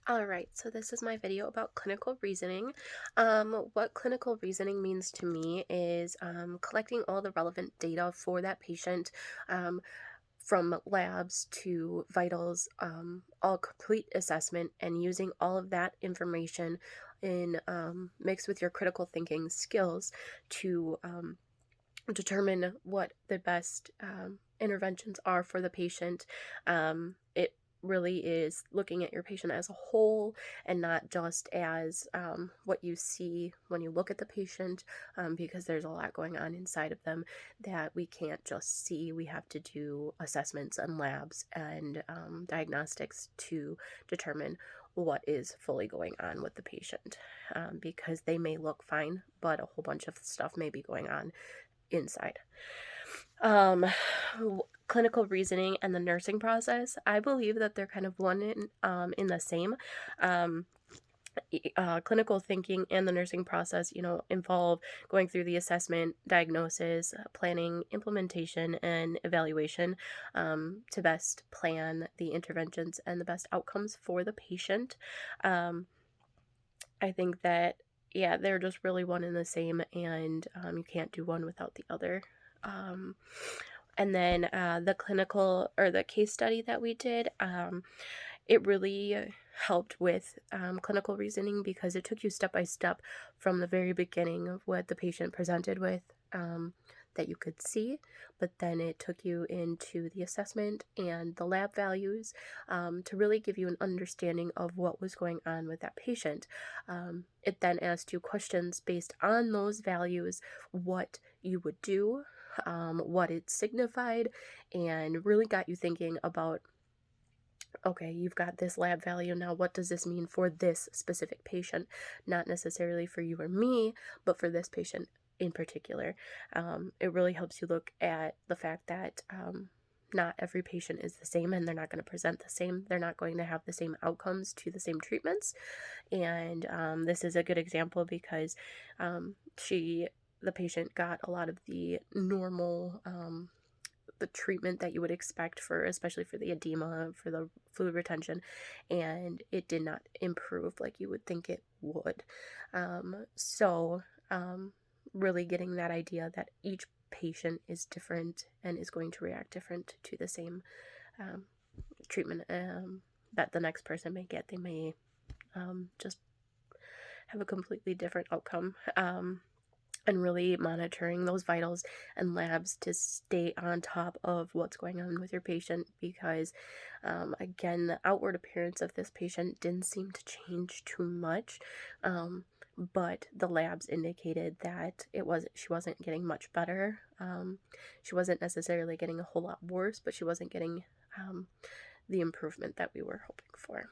All right, so this is my video about clinical reasoning. What clinical reasoning means to me is collecting all the relevant data for that patient, um, from labs to vitals, all complete assessment, and using all of that information in mixed with your critical thinking skills to determine what the best interventions are for the patient. It really is looking at your patient as a whole and not just as what you see when you look at the patient, because there's a lot going on inside of them that we can't just see. We have to do assessments and labs and diagnostics to determine what is fully going on with the patient, because they may look fine, but a whole bunch of stuff may be going on inside. Um, Clinical reasoning and the nursing process, I believe that they're kind of one in the same. Um, Clinical thinking and the nursing process, involve going through the assessment, diagnosis, planning, implementation, and evaluation, to best plan the interventions and the best outcomes for the patient. Um, I think that, yeah, they're just really one and the same, and you can't do one without the other. Um, and then the clinical or the case study that we did, it really helped with clinical reasoning because it took you step by step from the very beginning of what the patient presented with, that you could see, but then it took you into the assessment and the lab values, to really give you an understanding of what was going on with that patient. It then asked you questions based on those values, what you would do, what it signified, and really got you thinking about, okay, you've got this lab value. Now, what does this mean for this specific patient? Not necessarily for you or me, but for this patient in particular. It really helps you look at the fact that not every patient is the same and they're not going to present the same. They're not going to have the same outcomes to the same treatments. And this is a good example because she, the patient, got a lot of the normal the treatment that you would expect for, especially for the edema, for the fluid retention, and it did not improve like you would think it would. So, really getting that idea that each patient is different and is going to react different to the same um, treatment that the next person may get. They may just have a completely different outcome. And really monitoring those vitals and labs to stay on top of what's going on with your patient because, again, the outward appearance of this patient didn't seem to change too much, but the labs indicated that she wasn't getting much better. She wasn't necessarily getting a whole lot worse, but she wasn't getting the improvement that we were hoping for.